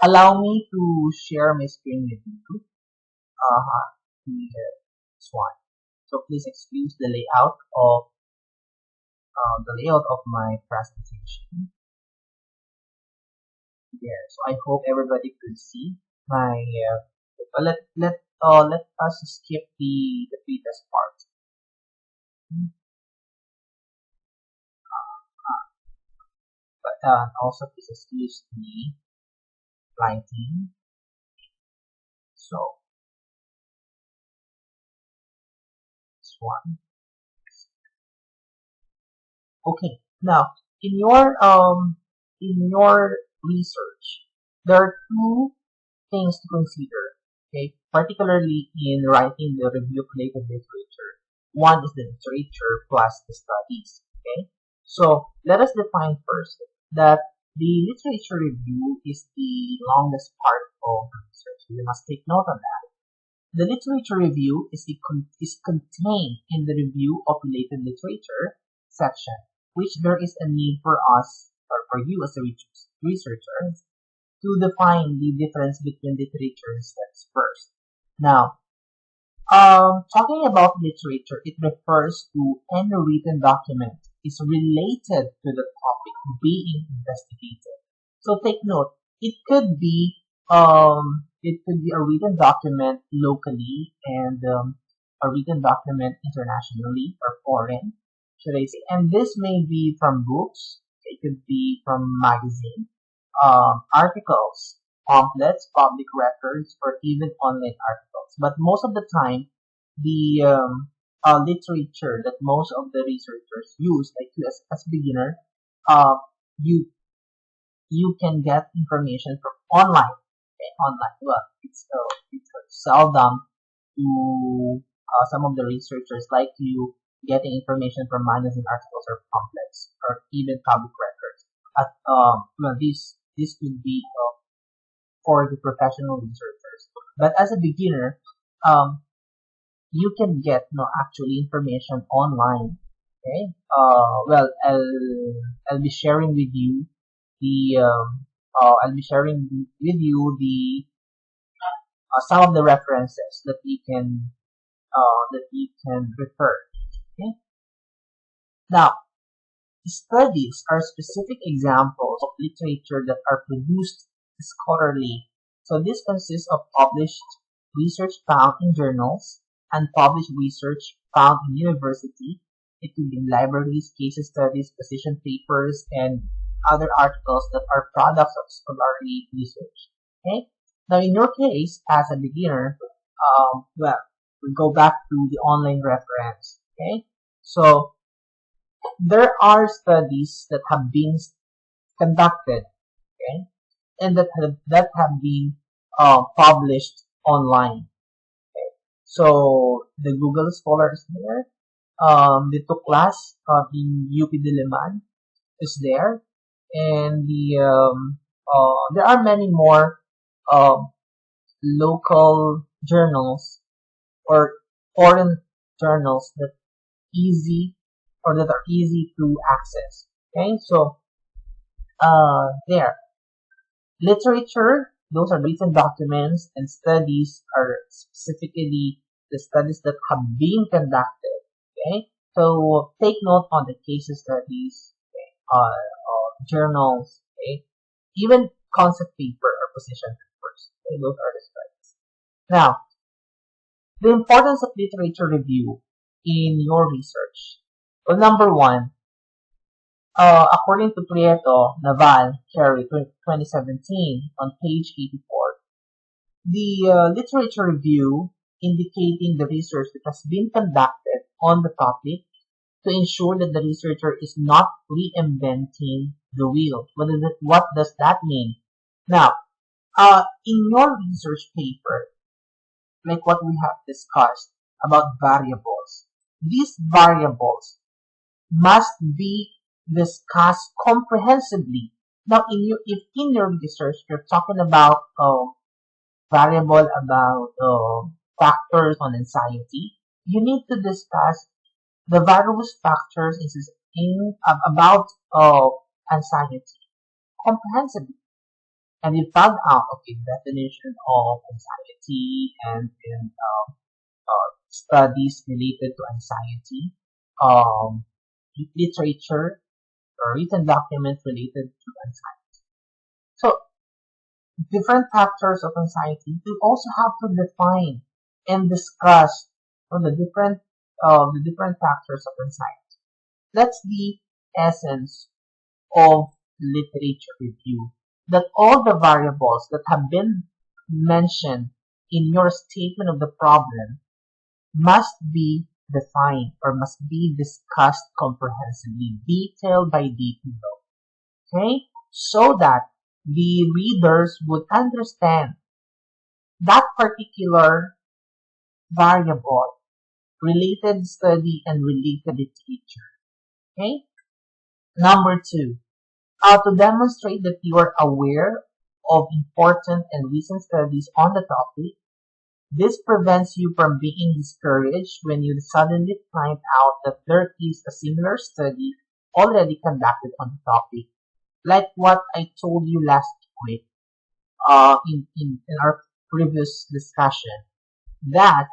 Allow me to share my screen with you. Here, this one. So please excuse the layout of my presentation. There. So I hope everybody could see my. Let us skip the previous part. But also please excuse the lighting. So this one. Okay. Now in your research, there are two things to consider. Okay, particularly in writing the review of native literature. One is the literature plus the studies. Okay, so let us define first that the literature review is the longest part of the research. You must take note of that. The literature review is contained in the review of related literature section, which there is a need for us or for you as a researcher to define the difference between literature and studies first. Now, talking about literature, it refers to any written document is related to the topic being investigated. So take note, it could be a written document locally and a written document internationally or foreign, should I say? And this may be from books, it could be from magazine, articles, pamphlets, public records, or even online articles. But most of the time, the literature that most of the researchers use, like you as a beginner, uh, you you can get information from online. Okay, online. Well, it's seldom to some of the researchers like you getting information from magazine articles or pamphlets or even public records. Well, this could be for the professional researchers. But as a beginner, um, you can get actually information online. Okay. Well, I'll be sharing with you the I'll be sharing with you the some of the references that you can refer. Okay. Now, studies are specific examples of literature that are produced scholarly. So this consists of published research found in journals, unpublished research found in university, it could be in libraries, case studies, position papers, and other articles that are products of scholarly research. Okay? Now in your case, as a beginner, well, we go back to the online reference. Okay? So there are studies that have been conducted, okay, and that have been published online. Okay, so the Google Scholar is there. The class in UP Diliman is there, and there are many more um, local journals or foreign journals that are easy to access. Okay, so there. Literature, those are written documents, and studies are specifically the studies that have been conducted. Okay, so take note on the case studies, okay, journals, okay, even concept paper or position papers. Okay, those are the studies. Now, the importance of literature review in your research. Well, number one, according to Prieto, Naval, Carey, 2017, on page 84, the literature review indicating the research that has been conducted on the topic to ensure that the researcher is not reinventing the wheel. What does that mean? Now, in your research paper, like what we have discussed about variables, these variables must be discussed comprehensively. Now, if in your research you're talking about variable about factors on anxiety, you need to discuss the various factors about anxiety comprehensively. and you found out, okay, definition of anxiety and studies related to anxiety, um, literature or written documents related to anxiety. So different factors of anxiety, you also have to define and discuss on the different factors of anxiety. That's the essence of literature review. That all the variables that have been mentioned in your statement of the problem must be defined or must be discussed comprehensively, detail by detail. Okay? So that the readers would understand that particular variable, related study, and related literature. Okay? Number two, to demonstrate that you are aware of important and recent studies on the topic. This prevents you from being discouraged when you suddenly find out that there is a similar study already conducted on the topic. Like what I told you last week in our previous discussion, that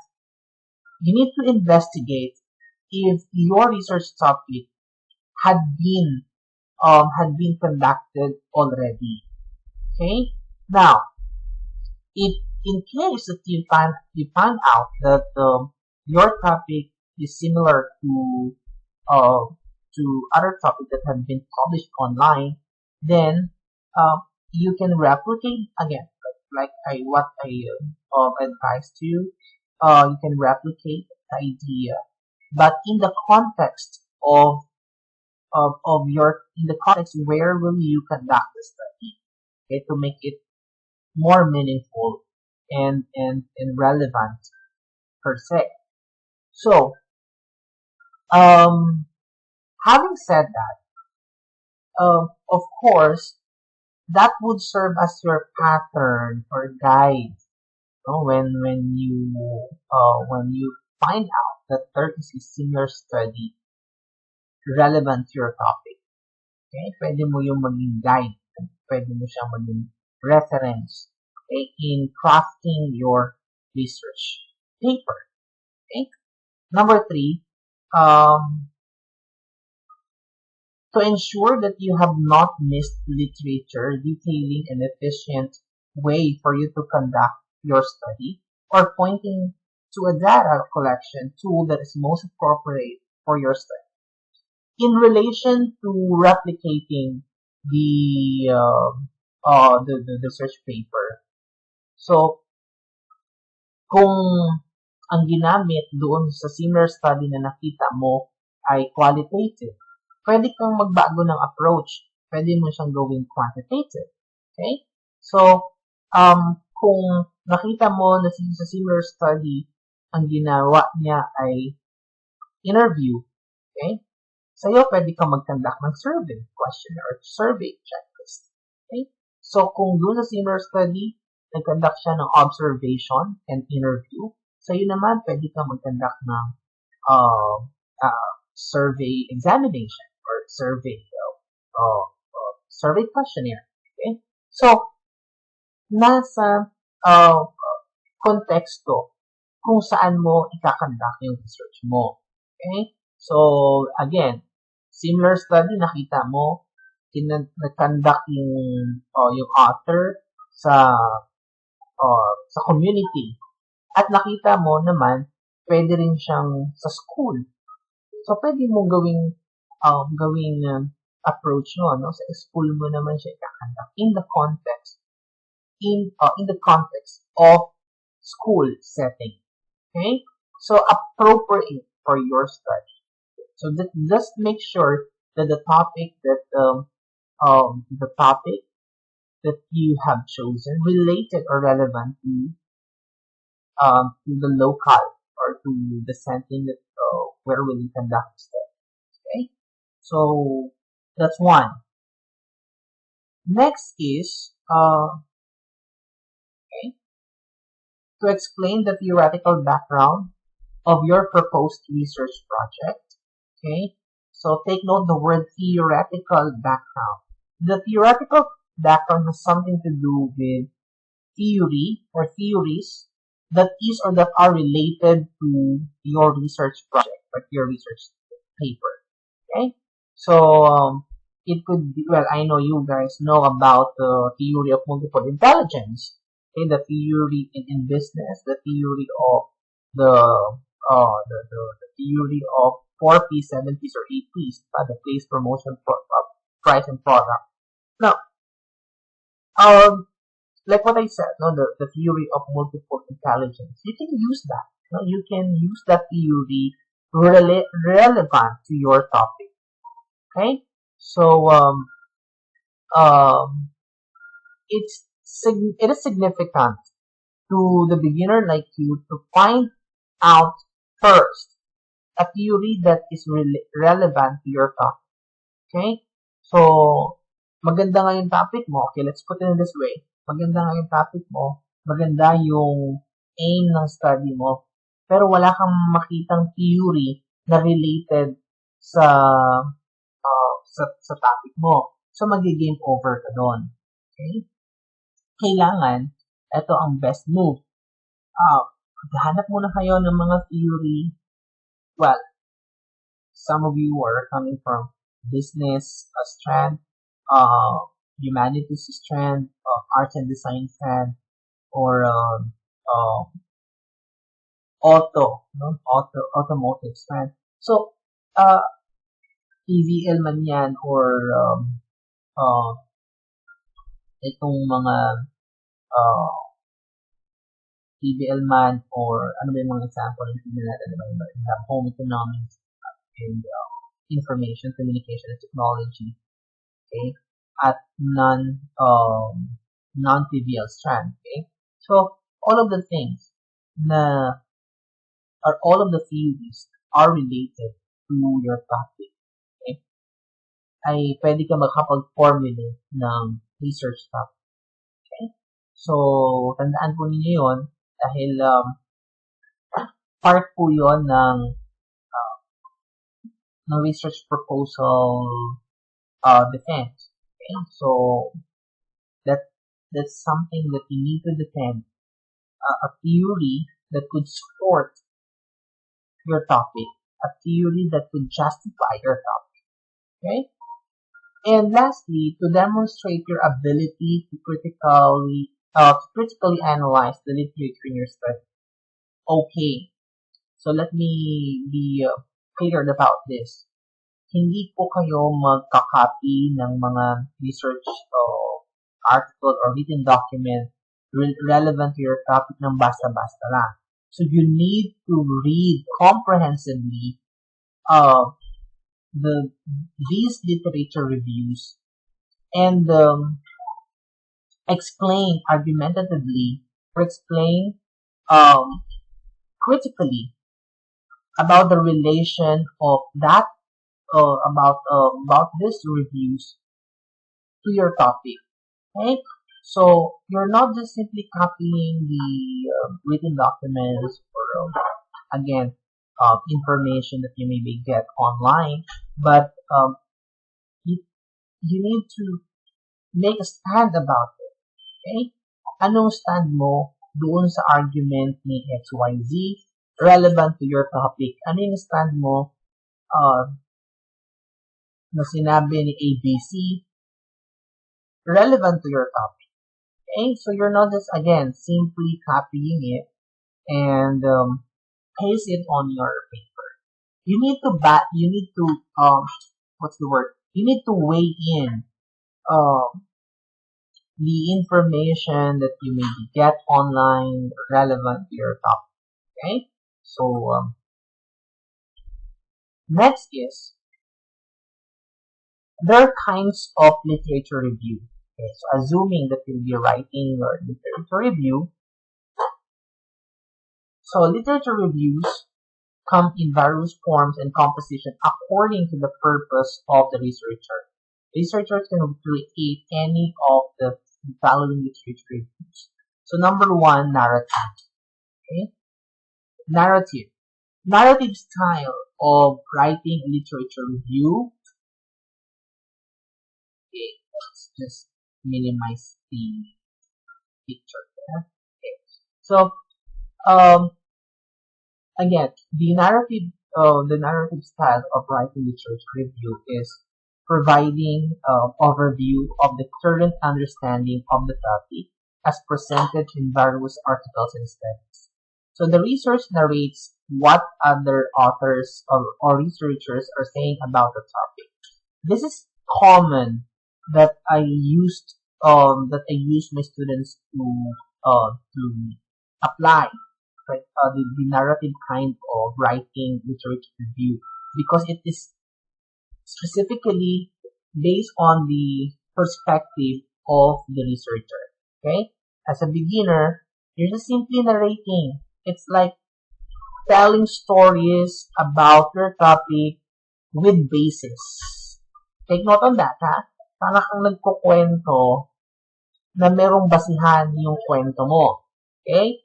you need to investigate if your research topic had been conducted already. Okay? Now, if in case that you find out that your topic is similar uh, to other topics that have been published online, then you can replicate again, like I advised you. You can replicate the idea, but in the context of your in the context where will you conduct the study, okay, to make it more meaningful and relevant per se. So, um, having said that, of course, that would serve as your pattern or guide. When you find out that there is a similar study relevant to your topic, okay, pwede mo yung maging guide, pwede mo siyang maging reference, okay, in crafting your research paper. Okay. Number three, to ensure that you have not missed literature detailing an efficient way for you to conduct your study, or pointing to a data collection tool that is most appropriate for your study. In relation to replicating the research paper, so kung ang ginamit doon sa similar study na nakita mo ay qualitative, pwede kang magbago ng approach. Pwede mo siyang gawing quantitative. Okay? So, kung nakita mo na sa similar study, ang ginawa niya ay interview, okay? Sa'yo, pwede kang mag-conduct ng survey, questionnaire, or survey checklist. Okay? So, kung doon sa similar study, nag-conduct siya ng observation and interview, sa'yo naman, pwede kang mag-conduct ng survey examination or survey questionnaire. Okay? So, nasa konteksto kung saan mo ikakonduct yung research mo. Okay? So, again, similar study, nakita mo, nag-conduct yung author sa community. At nakita mo naman, pwede rin siyang sa school. So, pwede mo gawing approach no? Sa school mo naman siya ikakonduct in the context of school setting. Okay? So, appropriate for your study. So, just make sure that the topic that you have chosen related or relevant to the local or to the setting that where will you conduct the study. Okay? So, that's one. Next is to explain the theoretical background of your proposed research project. Okay, so take note the word theoretical background. The theoretical background has something to do with theory or theories that is or that are related to your research project or your research paper. Okay, so it could be, well, I know you guys know about the theory of multiple intelligence, okay, the theory in business, the theory of the the theory of 4Ps, 7Ps, or 8Ps, the place, promotion, price, and product. Now, um, like what I said, no, the theory of multiple intelligence, you can use that. No, you can use that theory relevant to your topic. Okay, so um, it is significant to the beginner like you to find out first a theory that is relevant to your topic. Okay, so maganda nga yung topic mo. Okay, let's put it in this way. Maganda nga yung topic mo, maganda yung aim ng study mo, pero wala kang makitang theory na related sa sa topic mo. So, magi-game over ka doon. Okay? Kailangan, ito ang best move. Hanap muna kayo ng mga theory. Well, some of you are coming from business strand, humanities strand, arts and design strand, or automotive strand. So, EVL man yan or itong mga TVL man or ano ba yung mga example na tignan natin, diba? We have home economics and information, communication, and technology, okay, at non-TVL strand, okay? So, all of the things na, or all of the theories are related to your topic, okay? Ay pwede ka makapag-formulate ng research topic, okay? So, tandaan po ninyo yun dahil part po yun ng research proposal defense. Okay? So, that's something that you need to defend, a theory that could support your topic, a theory that could justify your topic. Okay? And lastly, to demonstrate your ability to critically analyze the literature in your study. Okay, so let me be clear about this. Hindi po kayo magkakopy ng mga research article or written document relevant to your topic ng basta-basta lang. So you need to read comprehensively these literature reviews and explain argumentatively or explain critically about the relation of that about these reviews to your topic. Okay, so you're not just simply copying the written documents or again information that you maybe get online, but you need to make a stand about it. Okay, anong stand mo doon sa argument ni XYZ relevant to your topic? Ano yung stand mo na sinabi ni ABC relevant to your topic? Okay, so you're not just again simply copying it and paste it on your paper. You need to what's the word? You need to weigh in the information that you maybe get online relevant to your topic. Okay, so next is there are kinds of literature review. Okay, so assuming that you'll be writing your literature review, so literature reviews come in various forms and composition according to the purpose of the researcher. Researchers can create any of the following literature reviews. So number one, narrative. Okay, narrative. Narrative style of writing a literature review. Okay, let's just minimize the picture. Okay. So, um, again, the narrative style of writing literature review is providing overview of the current understanding of the topic as presented in various articles and studies. So the research narrates what other authors or researchers are saying about the topic. This is common that I use my students to apply, right, the narrative kind of writing literature review, because it is specifically based on the perspective of the researcher. Okay, as a beginner, you're just simply narrating. It's like telling stories about your topic with basis. Take note on that, ha? Para kang nagkukwento na merong basihan yung kwento mo. Okay?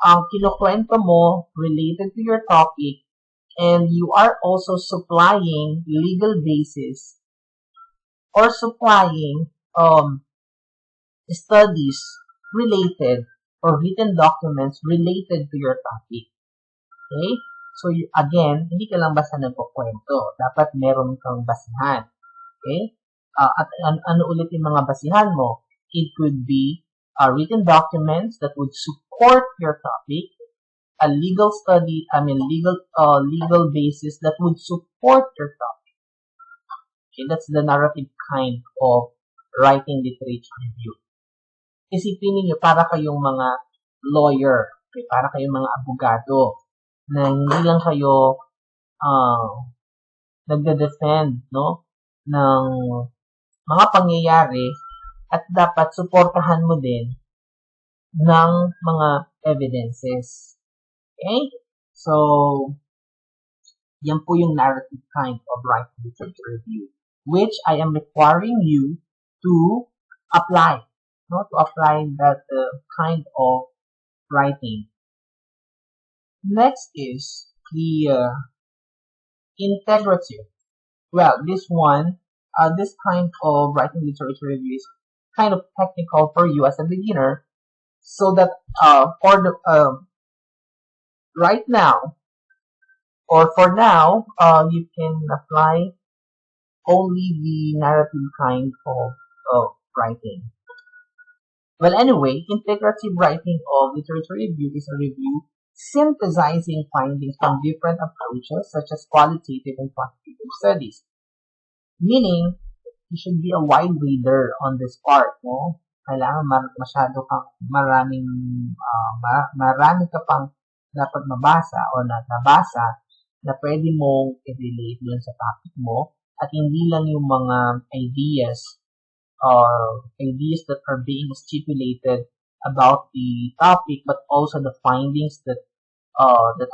Ang kinukwento mo related to your topic, and you are also supplying legal basis or supplying studies related or written documents related to your topic. Okay? So, again, hindi ka lang basta nagkukwento. Dapat meron kang basihan. Okay? At ano ulit yung mga basihan mo? It could be written documents that would support your topic, a legal legal basis that would support your topic. Okay, that's the narrative kind of writing literature review. Isipin niyo para kayong mga lawyer, okay, para kayong mga abogado, na hindi lang kayo nagde-defend, no, ng mga pangyayari, at dapat suportahan mo din ng mga evidences. Okay? So, yan po yung narrative kind of writing literature review, which I am requiring you to apply, no, to apply that kind of writing. Next is the integrative. Well, this kind of writing literature review is kind of technical for you as a beginner, so that right now, or for now, you can apply only the narrative kind of writing. Well, anyway, integrative writing of literature review is a review synthesizing findings from different approaches such as qualitative and quantitative studies. Meaning, you should be a wide reader on this part, no? Kailangan marami ka pang dapat mabasa o nabasa na pwede mong i-relate dun sa topic mo, at hindi lang yung mga ideas that are being stipulated about the topic, but also the findings that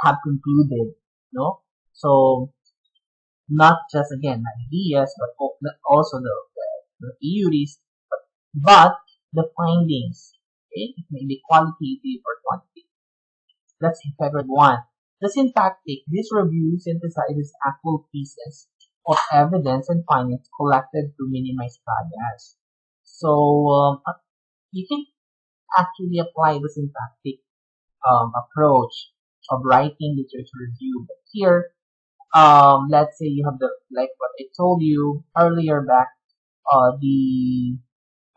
have concluded, no? So, not just, again, ideas, but also the theories, but the findings. Okay? It may be qualitative or quantitative. That's integrative one. The syntactic, this review synthesizes actual pieces of evidence and findings collected to minimize bias. So, you can actually apply the syntactic approach of writing literature review. But here, let's say you have like what I told you earlier back,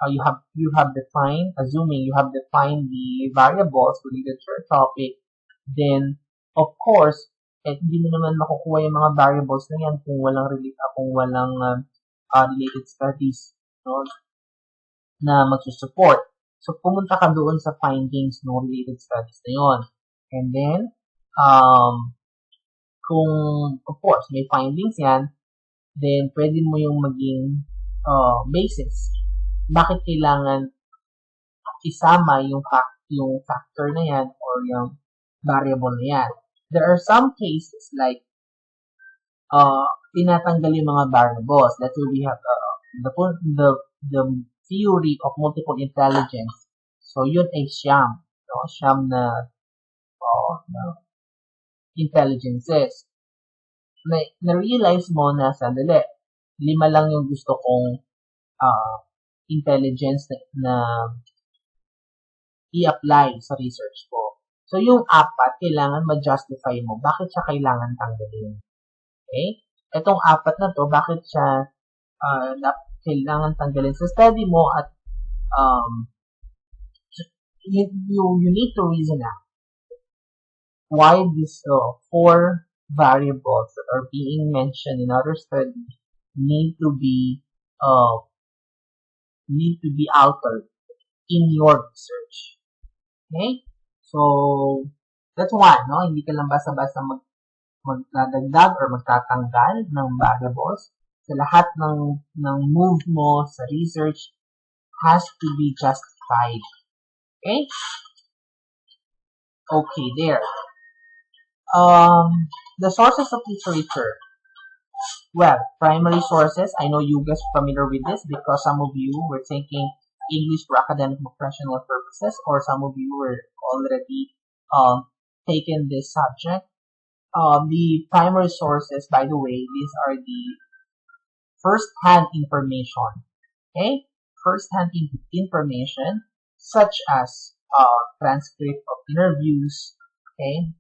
you have defined, assuming you have defined the variables related to your topic, then of course, hindi mo naman makukuha yung mga variables na yan kung walang related studies, no, na magsusupport. So, pumunta ka doon sa findings ng related studies na yon. And then, kung, of course, may findings yan, then pwede mo yung maging basis. Bakit kailangan isama yung factor na yan or yung variable na yan? There are some cases like tinatanggal yung mga variables. That's why we have the theory of multiple intelligence. So, yun ay siyam. No? Siyam na intelligences. Na-realize mo na sandali, 5 lang yung gusto kong intelligence na i-apply sa research ko. So, yung apat, kailangan ma-justify mo. Bakit siya kailangan tanggalin? Okay? Itong apat na to, bakit siya kailangan tanggalin sa study mo at you need to reason out why these four variables that are being mentioned in other studies need to be altered in your research. Okay? So, that's why, no? Hindi ka lang basta-basta magdadagdag or magtatanggal ng variables. So, lahat ng move mo sa research has to be justified. Okay? Okay, there. The sources of literature. Well, primary sources. I know you guys are familiar with this because some of you were taking English for academic and professional purposes, or some of you were already taken this subject. The primary sources, by the way, these are the first-hand information. Okay, first-hand information such as transcript of interviews, okay,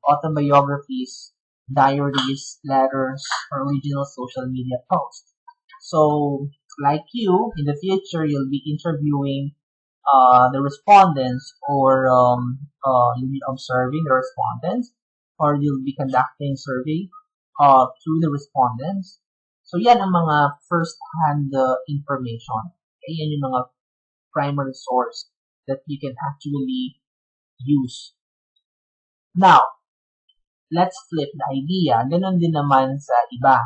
autobiographies, diaries, letters, or original social media posts. So, like you, in the future, you'll be interviewing the respondents, or you'll be observing the respondents, or you'll be conducting survey through the respondents. So, yan ang mga first-hand information. Okay, yan yung mga primary source that you can actually use. Now, let's flip the idea. Ganon din naman sa iba.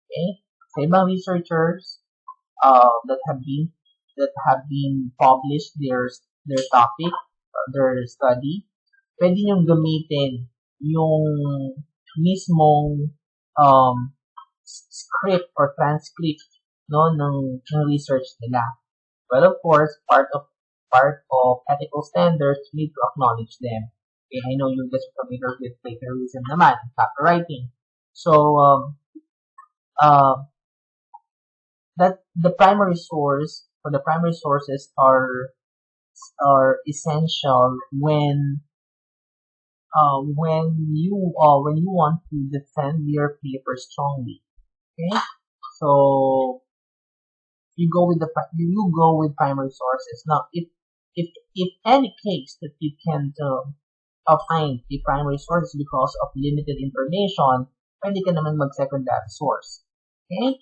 Okay? Sa ibang researchers that have been published their topic, their study, pwede nyo gamitin yung mismong script or transcript, no, ng research nila. But of course, part of ethical standards, you need to acknowledge them. Okay, I know you guys are familiar with plagiarism naman, copywriting. So, that the primary source or the primary sources are essential when you want to defend your paper strongly. Okay, so you go with primary sources. Now, if any case that you can't find the primary source because of limited information, pwede ka naman mag-secondary source. Okay?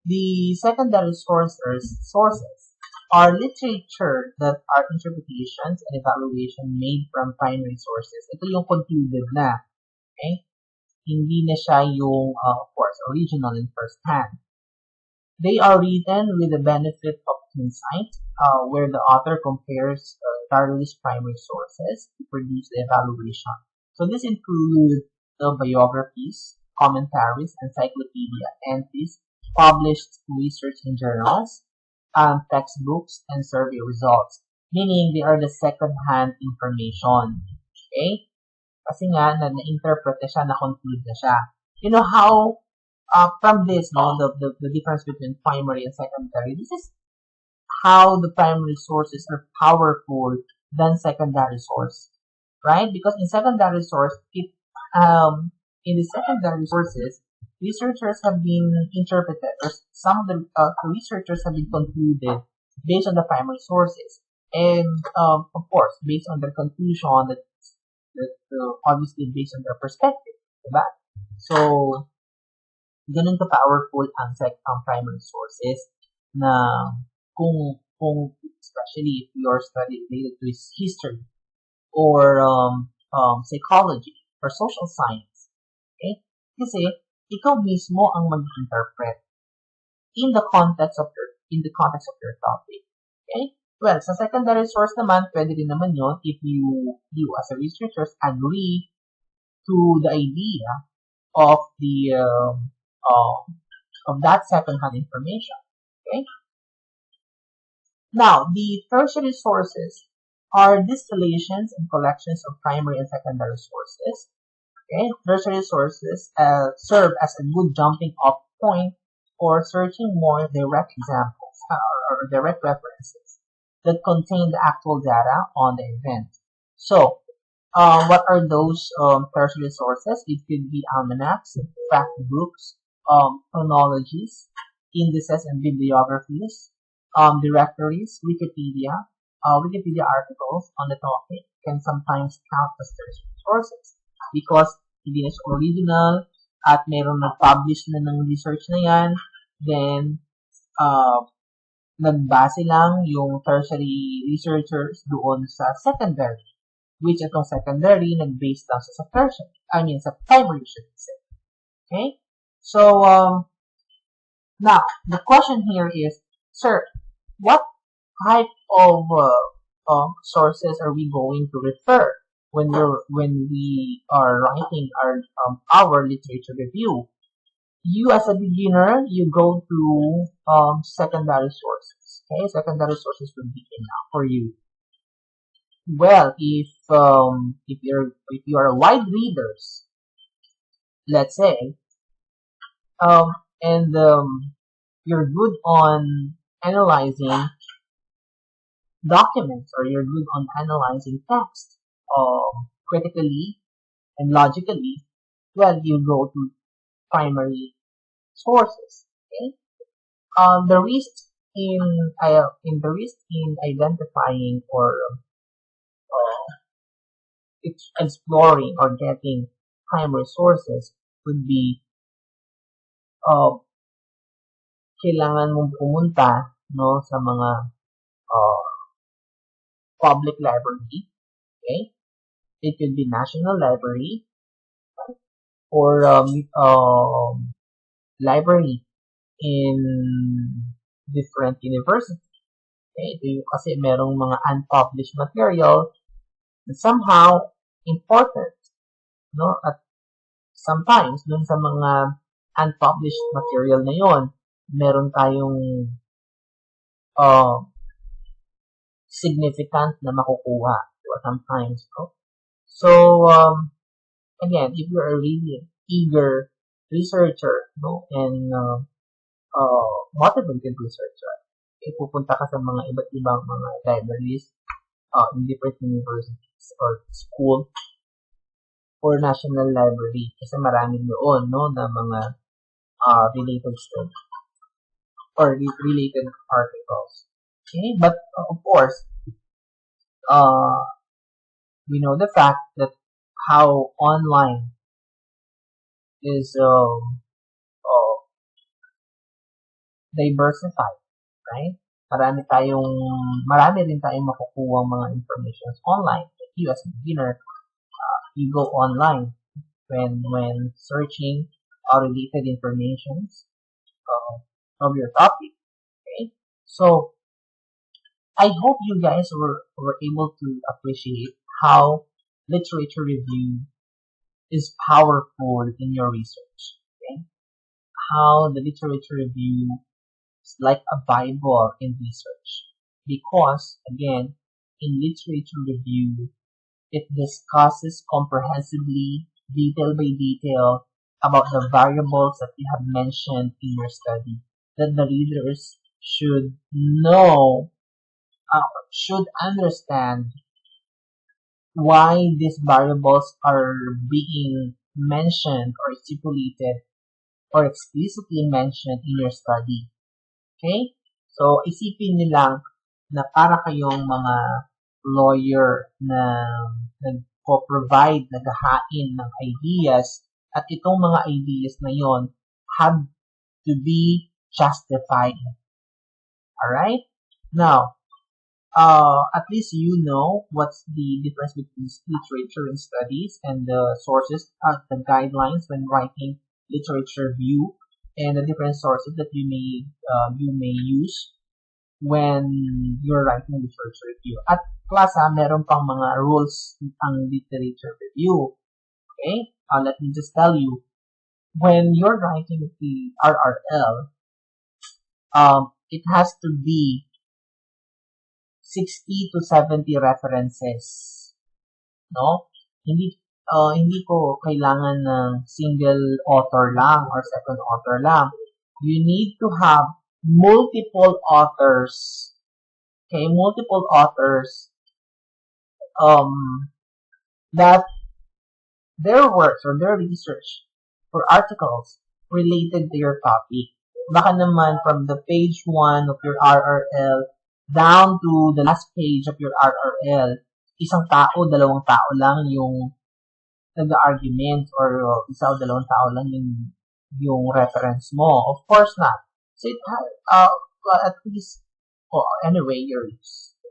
The secondary sources are literature that are interpretations and evaluation made from primary sources. Ito yung concluded na. Okay? Hindi na siya yung, of course, original and first-hand. They are written with the benefit of insight, where the author compares various primary sources to produce the evaluation. So this includes the biographies, commentaries, encyclopedia entries, published research in journals, textbooks, and survey results. Meaning, they are the second-hand information. Okay? Kasi nga, na-interpret na siya, na-conclude na siya. You know how, from this, no, the difference between primary and secondary, this is how the primary sources are powerful than secondary source, right? Because in secondary source, in the secondary sources, researchers have been interpreted, or some of the researchers have been concluded based on the primary sources, and of course, based on their conclusion, that obviously based on their perspective, diba? So, ganun ka powerful ang primary sources na kung especially if you are studying related to history or psychology or social science. Okay? Kasi ikaw mismo ang mag-interpret in the context of your topic. Okay? Well, sa secondary source naman, pwede din naman yun if you as a researcher agree to the idea of the of that second-hand information. Okay? Now, the tertiary sources are distillations and collections of primary and secondary sources. Okay? Tertiary sources serve as a good jumping off point for searching more direct examples. or direct references that contain the actual data on the event. So, what are those tertiary sources? It could be almanacs, fact books, chronologies, indices and bibliographies, directories, Wikipedia. Wikipedia articles on the topic can sometimes count as tertiary sources because hindi na siya original at mayroong nag-publish na ng research na yan, then nagbase lang yung tertiary researchers doon sa secondary, which itong secondary nag-base lang sa tertiary, sa primary, should say. Okay? So, now, the question here is, sir, what type of sources are we going to refer when we are writing our literature review? You as a beginner, you go to secondary sources. Okay, secondary sources would be enough for you. Well, if you are wide readers, let's say, and you're good on analyzing documents, or you're good on analyzing text critically and logically, well, you go to primary sources. Okay, the risk in identifying or exploring or getting primary sources would be kailangan mong pumunta sa mga public library. Okay, it could be National Library or library in different universities. Okay, ito yung kasi merong mga unpublished material na somehow important, at sometimes dun sa mga unpublished material na yon, meron tayong significant na makukuha sometimes, So, again, if you're a really eager researcher, and motivated researcher, pupunta ka sa mga iba't ibang mga libraries in different universities or school or national library kasi marami doon na mga related studies or related articles. Okay, but of course, we know the fact that how online is diversified, right? Marami rin tayong makukuha mga information online. If you as a beginner, you go online when searching related information of your topic. Okay, so I hope you guys were able to appreciate how literature review is powerful in your research. Okay, how the literature review is like a Bible in research, because again, in literature review, it discusses comprehensively, detail by detail, about the variables that you have mentioned in your study, that the readers should know, should understand why these variables are being mentioned or stipulated or explicitly mentioned in your study. Okay? So, isipin niyo lang na para kayong mga lawyer na nagpo-provide, naghahain ng ideas, at itong mga ideas na yon have to be justified. Alright? Now, at least you know what's the difference between literature and studies and the sources, the guidelines when writing literature review, and the different sources that you may use when you're writing literature review. At plus, meron pang mga rules ang literature review. Okay? Let me just tell you, when you're writing the RRL, it has to be 60 to 70 references. No? Hindi ko kailangan ng single author lang or second author lang. You need to have multiple authors, okay, multiple authors, um, that their works or their research for articles related to your topic. Baka naman from the page 1 of your RRL down to the last page of your RRL, isang tao, dalawang tao lang yung nag-argument or isa o dalawang tao lang yung reference mo. Of course not. So well, at least, anyway, you're a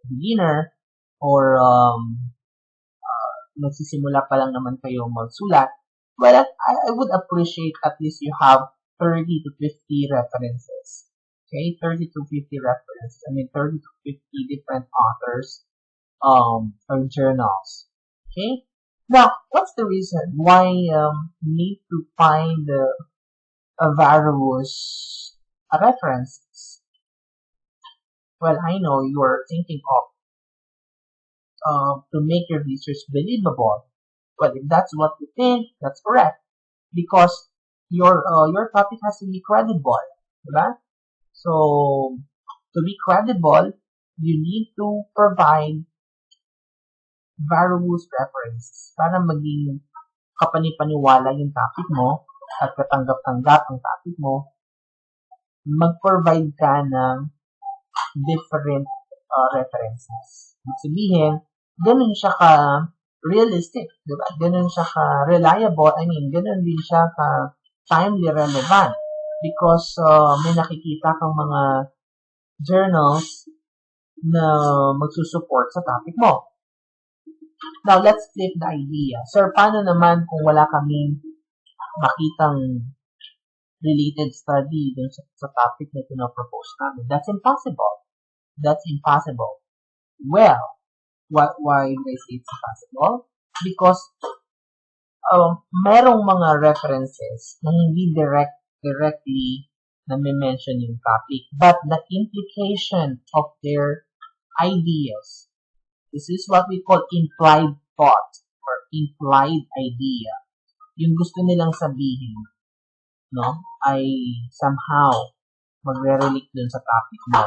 beginner or nagsisimula pa lang naman kayo magsulat, well, I would appreciate at least you have 30 to 50 references. Okay, 30 to 50 references. I mean, 30 to 50 different authors or journals. Okay? Now, what's the reason why you need to find various references? Well, I know you're thinking of to make your research believable. Well, if that's what you think, that's correct. Because your topic has to be credible, diba? So, to be credible, you need to provide various references para maging kapanipaniwala yung topic mo at katanggap-tanggap ang topic mo. Mag-provide ka ng different references. Ibig sabihin, ganun siya ka-realistic, diba? Ganun siya ka-reliable, ganun din siya ka-timely relevant because may nakikita kang mga journals na magsusupport sa topic mo. Now, let's flip the idea. Sir, paano naman kung wala kaming makitang related study dun sa topic na pinapropose namin? That's impossible. That's impossible. Well, why did I say it's impossible? Because merong mga references na hindi directly na may mention yung topic, but the implication of their ideas. This is what we call implied thought or implied idea. Yung gusto nilang sabihin, no, ay somehow magre-relate dun sa topic mo.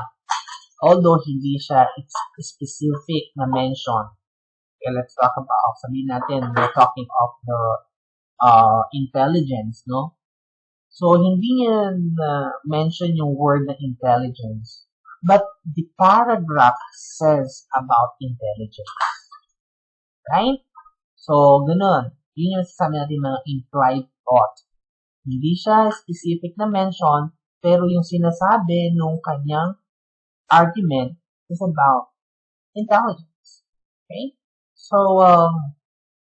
Although hindi siya specific na mention. Okay, let's talk about, sabihin natin, we're talking of the intelligence, no? So, hindi niya mention yung word na intelligence. But the paragraph says about intelligence. Right? So, ganun. Yun yung sasabi natin mga implied thought. Hindi siya specific na mention, pero yung sinasabi nung kanyang argument is about intelligence. Okay? So,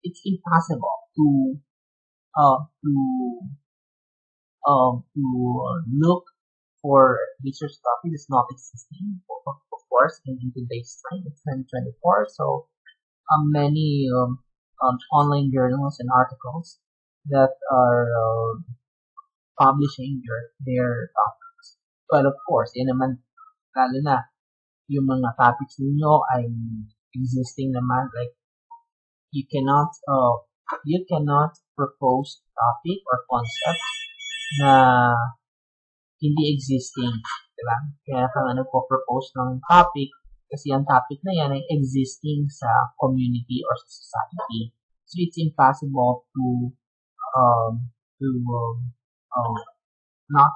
it's impossible to look for research topic is not existing. Of course, in today's time, it's 2024, so many online journals and articles that are publishing their topics. But of course, yan naman, lalo na, yung mga topics ninyo ay existing naman, like, you cannot propose topic or concept na hindi existing, diba? Kaya ka nga nagpo-propose ng topic kasi ang topic na yan ay existing sa community or sa society. So it's impossible to not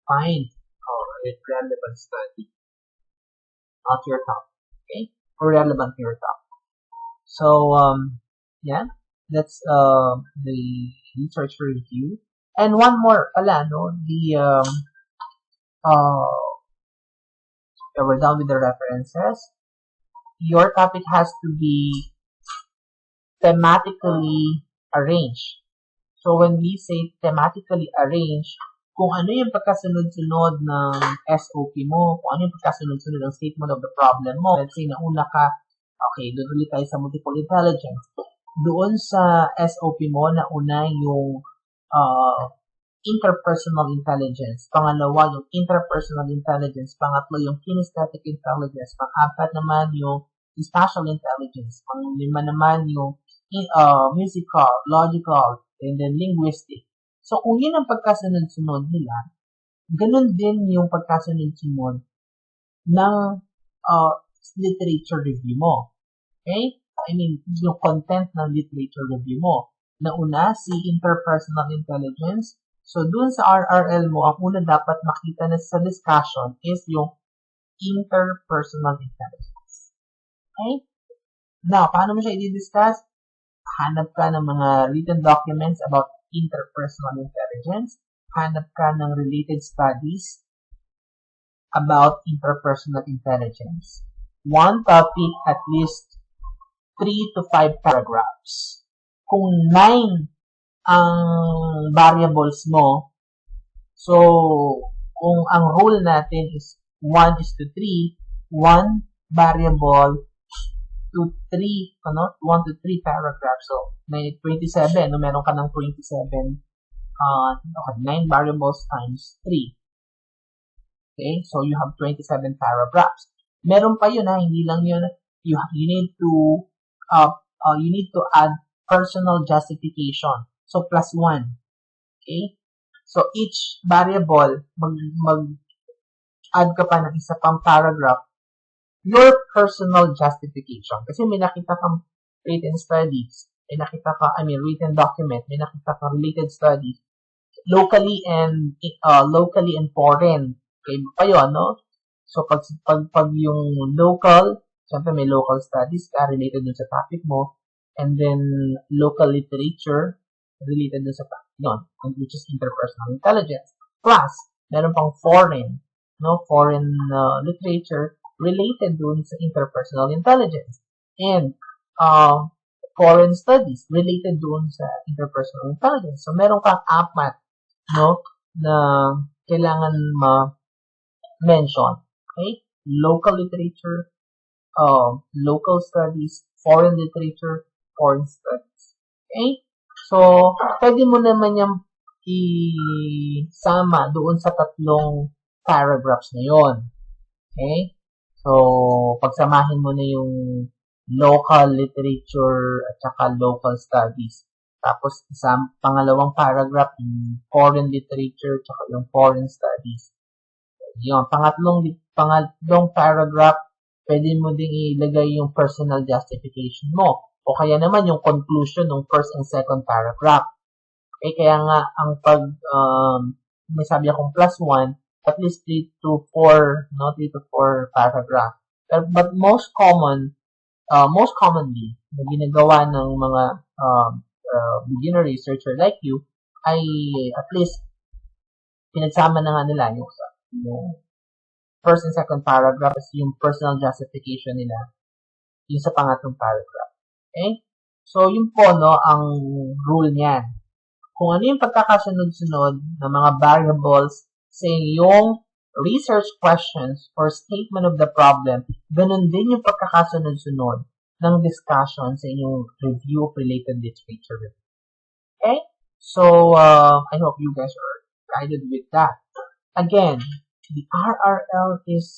find a relevant study, not your topic, okay? Or relevant to your topic. So yeah, that's the research review. And one more pala, no, we're done with the references. Your topic has to be thematically arranged. So when we say thematically arranged, kung ano yung pagkasunod-sunod ng SOP mo, kung ano yung pagkasunod-sunod ng statement of the problem mo. Let's say, nauna ka, okay, doon ulit tayo sa multiple intelligence. Doon sa SOP mo, nauna yung interpersonal intelligence. Pangalawa, yung interpersonal intelligence. Pangatlo, yung kinesthetic intelligence. Pang-apat naman, yung spatial intelligence. Pang-lima naman, yung musical, logical, and then linguistic. So, kung yun ang pagkasunod-sunod nila, Ganun din yung pagkasunod-sunod ng literature review mo. Okay? I mean, yung content ng literature review mo. Nauna, si interpersonal intelligence. So, dun sa RRL mo, ang una dapat makita na sa discussion is yung interpersonal intelligence. Okay? Now, paano mo siya i-discuss? Hanap ka ng mga written documents about interpersonal intelligence. Hanap ka ng related studies about interpersonal intelligence. One topic, at least 3 to 5 paragraphs. Kung 9 ang variables mo, so kung ang rule natin is 1 is to 3, 1 variable to 3, 1 to 3 paragraphs. So, may 27, no? Meron ka ng 27, 9 variables times 3. Okay, so you have 27 paragraphs. Meron pa yun, hindi lang yun. You need to add personal justification. So, plus 1. Okay? So, each variable, mag-add ka pa ng isa pang paragraph, your personal justification. Kasi may nakita kang written studies, written document, may nakita kang related studies, locally and foreign. Okay, pa yun, no? So, pag yung local, syempre may local studies ka related dun sa topic mo, and then local literature related dun sa topic yun, which is interpersonal intelligence. Plus, meron pang foreign, no? Foreign literature related dun sa interpersonal intelligence. And foreign studies related dun sa interpersonal intelligence. So, meron kang apat, no? Na kailangan mention. Okay? Local literature, local studies, foreign literature, foreign studies. Okay? So, pwede mo naman yung isama doon sa tatlong paragraphs na yon. Okay? So, pagsamahin mo na yung local literature at saka local studies. Tapos, pangalawang paragraph, yung foreign literature at saka yung foreign studies. Yung pangatlong paragraph, pwede mo ding ilagay yung personal justification mo. O kaya naman yung conclusion ng first and second paragraph. Okay, kaya nga, ang may sabi akong plus 1, at least 3 to 4 paragraph. But most commonly, na ginagawa ng mga beginner researcher like you, ay at least pinagsama na nga nila yung first and second paragraph is yung personal justification nila yung sa pangatlong paragraph. Okay? So, yun po, no, ang rule niyan. Kung ano yung pagkakasunod-sunod ng mga variables sa yung research questions or statement of the problem, ganun din yung pagkakasunod-sunod ng discussion sa inyong review of related literature. Okay? So, I hope you guys are guided with that. Again, the RRL is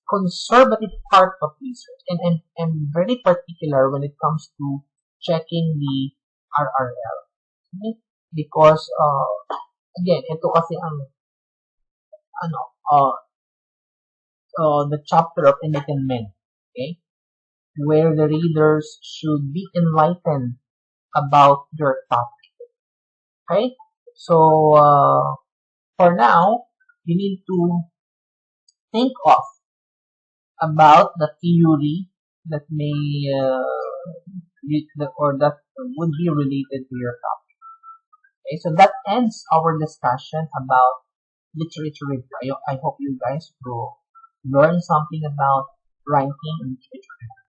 conservative part of research, and I'm very particular when it comes to checking the RRL. Okay? Because, again, ito kasi ang the chapter of enlightenment, okay? Where the readers should be enlightened about your topic. Okay? So, for now, you need to think of about the theory that may that would be related to your topic. Okay, so that ends our discussion about literature review. I hope you guys will learn something about writing and literature review.